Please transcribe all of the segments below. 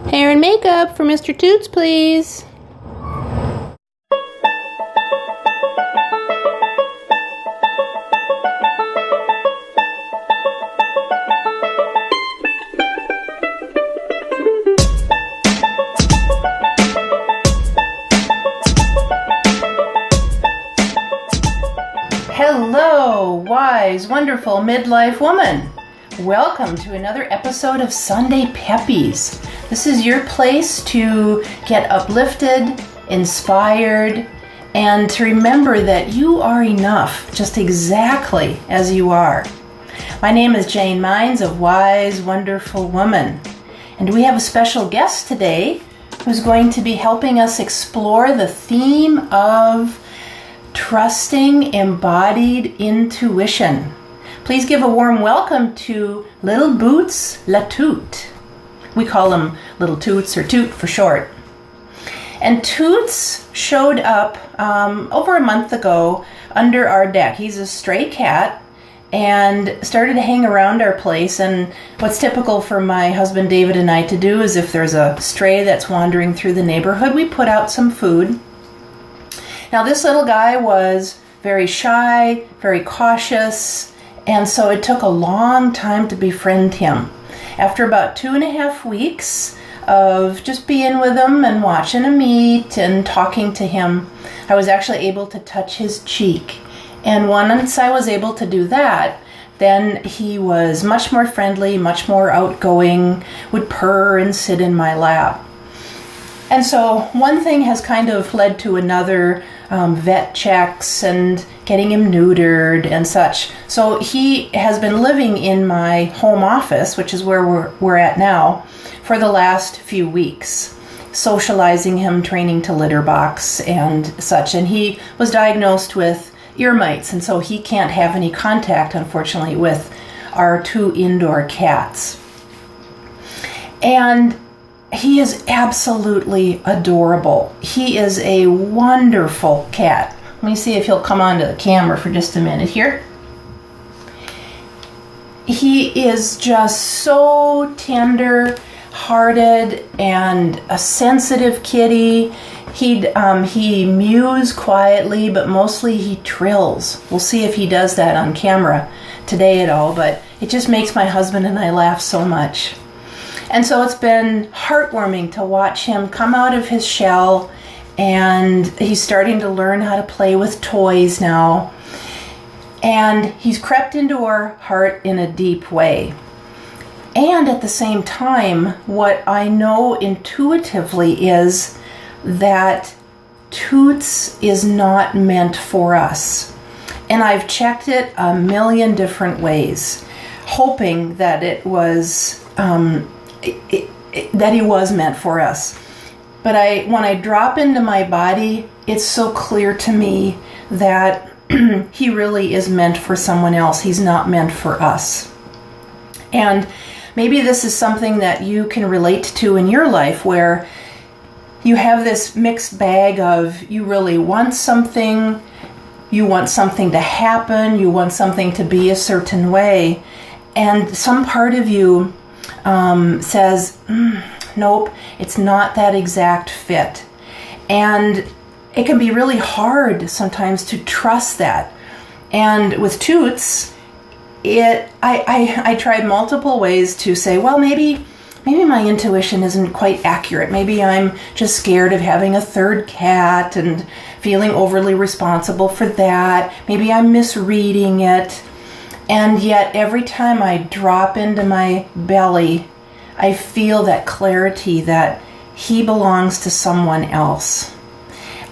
Hair and makeup for Mr. Toots, please. Hello, wise, wonderful midlife woman. Welcome to another episode of Sunday Peppies. This is your place to get uplifted, inspired, and to remember that you are enough just exactly as you are. My name is Jane Mines of Wise, Wonderful Woman, and we have a special guest today who's going to be helping us explore the theme of trusting embodied intuition. Please give a warm welcome to Little Boots Latoot. We call him Little Toots or Toot for short. And Toots showed up over a month ago under our deck. He's a stray cat and started to hang around our place. And what's typical for my husband David and I to do is if there's a stray that's wandering through the neighborhood, we put out some food. Now this little guy was very shy, very cautious, and so it took a long time to befriend him. After about 2.5 weeks of just being with him and watching him eat and talking to him, I was actually able to touch his cheek. And once I was able to do that, then he was much more friendly, much more outgoing, would purr and sit in my lap. And so one thing has kind of led to another, vet checks and getting him neutered and such. So he has been living in my home office, which is where we're at now, for the last few weeks, socializing him, training to litter box and such. And he was diagnosed with ear mites, and so he can't have any contact, unfortunately, with our 2 indoor cats. And he is absolutely adorable. He is a wonderful cat. Let me see if he'll come onto the camera for just a minute here. He is just so tender-hearted and a sensitive kitty. He mews quietly, but mostly he trills. We'll see if he does that on camera today at all, but it just makes my husband and I laugh so much. And so it's been heartwarming to watch him come out of his shell, and he's starting to learn how to play with toys now. And he's crept into our heart in a deep way. And at the same time, what I know intuitively is that Toots is not meant for us. And I've checked it a million different ways, hoping that it was that he was meant for us. But when I drop into my body, it's so clear to me that he really is meant for someone else. He's not meant for us. And maybe this is something that you can relate to in your life, where you have this mixed bag of you really want something, you want something to happen, you want something to be a certain way, and some part of you says, nope, it's not that exact fit. And it can be really hard sometimes to trust that. And with Toots, I tried multiple ways to say, well, maybe my intuition isn't quite accurate. Maybe I'm just scared of having a third cat and feeling overly responsible for that. Maybe I'm misreading it. And yet every time I drop into my belly, I feel that clarity that he belongs to someone else.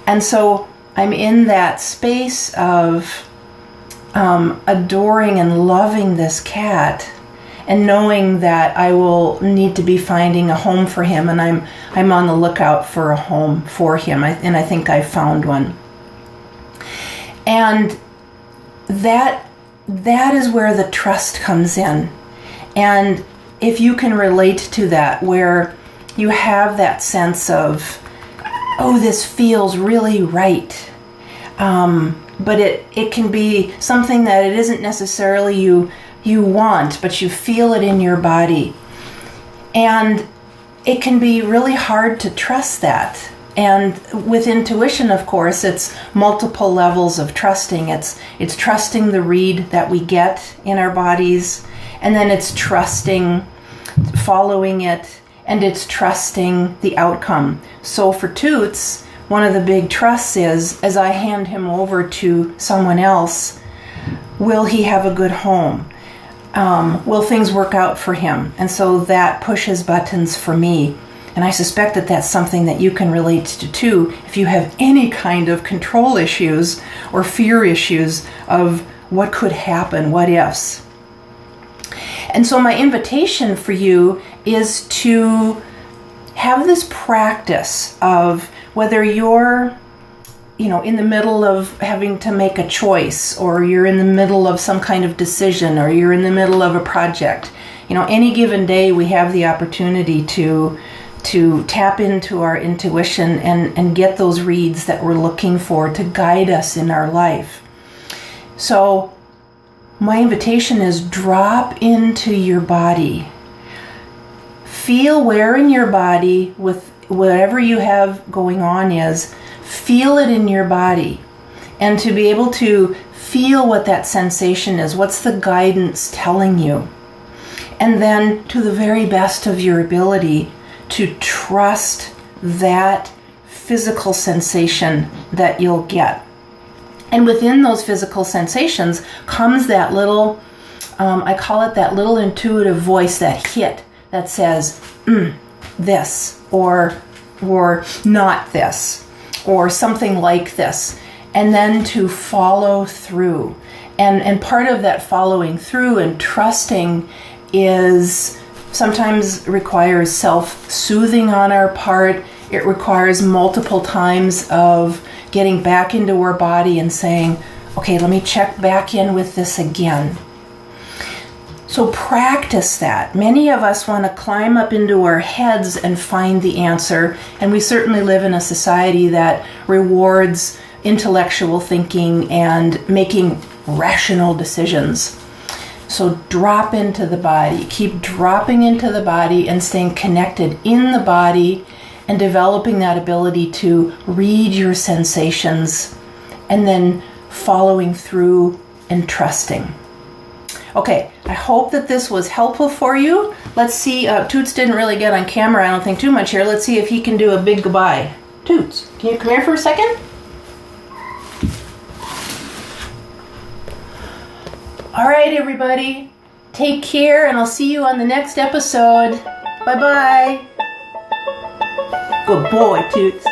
And so I'm in that space of adoring and loving this cat, and knowing that I will need to be finding a home for him, and I'm on the lookout for a home for him, and I think I found one. And that is where the trust comes in. And if you can relate to that, where you have that sense of, oh, this feels really right. But it can be something that it isn't necessarily you want, but you feel it in your body. And it can be really hard to trust that. And with intuition, of course, it's multiple levels of trusting. It's trusting the read that we get in our bodies, and then it's trusting following it, and it's trusting the outcome. So for Toots, one of the big trusts is, as I hand him over to someone else, will he have a good home? Will things work out for him? And so that pushes buttons for me. And I suspect that that's something that you can relate to too, if you have any kind of control issues or fear issues of what could happen, what ifs. And so my invitation for you is to have this practice of whether you're, in the middle of having to make a choice, or you're in the middle of some kind of decision, or you're in the middle of a project. Any given day we have the opportunity to tap into our intuition and get those reads that we're looking for to guide us in our life. So my invitation is drop into your body. Feel where in your body, with whatever you have going on is, feel it in your body. And to be able to feel what that sensation is, what's the guidance telling you? And then to the very best of your ability, to trust that physical sensation that you'll get. And within those physical sensations comes that little, I call it that little intuitive voice, that hit that says, this, or not this, or something like this. And then to follow through. And part of that following through and trusting is sometimes requires self-soothing on our part. It requires multiple times of getting back into our body and saying, okay, let me check back in with this again. So practice that. Many of us want to climb up into our heads and find the answer, and we certainly live in a society that rewards intellectual thinking and making rational decisions. So drop into the body. Keep dropping into the body and staying connected in the body and developing that ability to read your sensations and then following through and trusting. Okay, I hope that this was helpful for you. Let's see, Toots didn't really get on camera, I don't think, too much here. Let's see if he can do a big goodbye. Toots, can you come here for a second? All right, everybody, take care, and I'll see you on the next episode. Bye-bye. Good boy, Toots.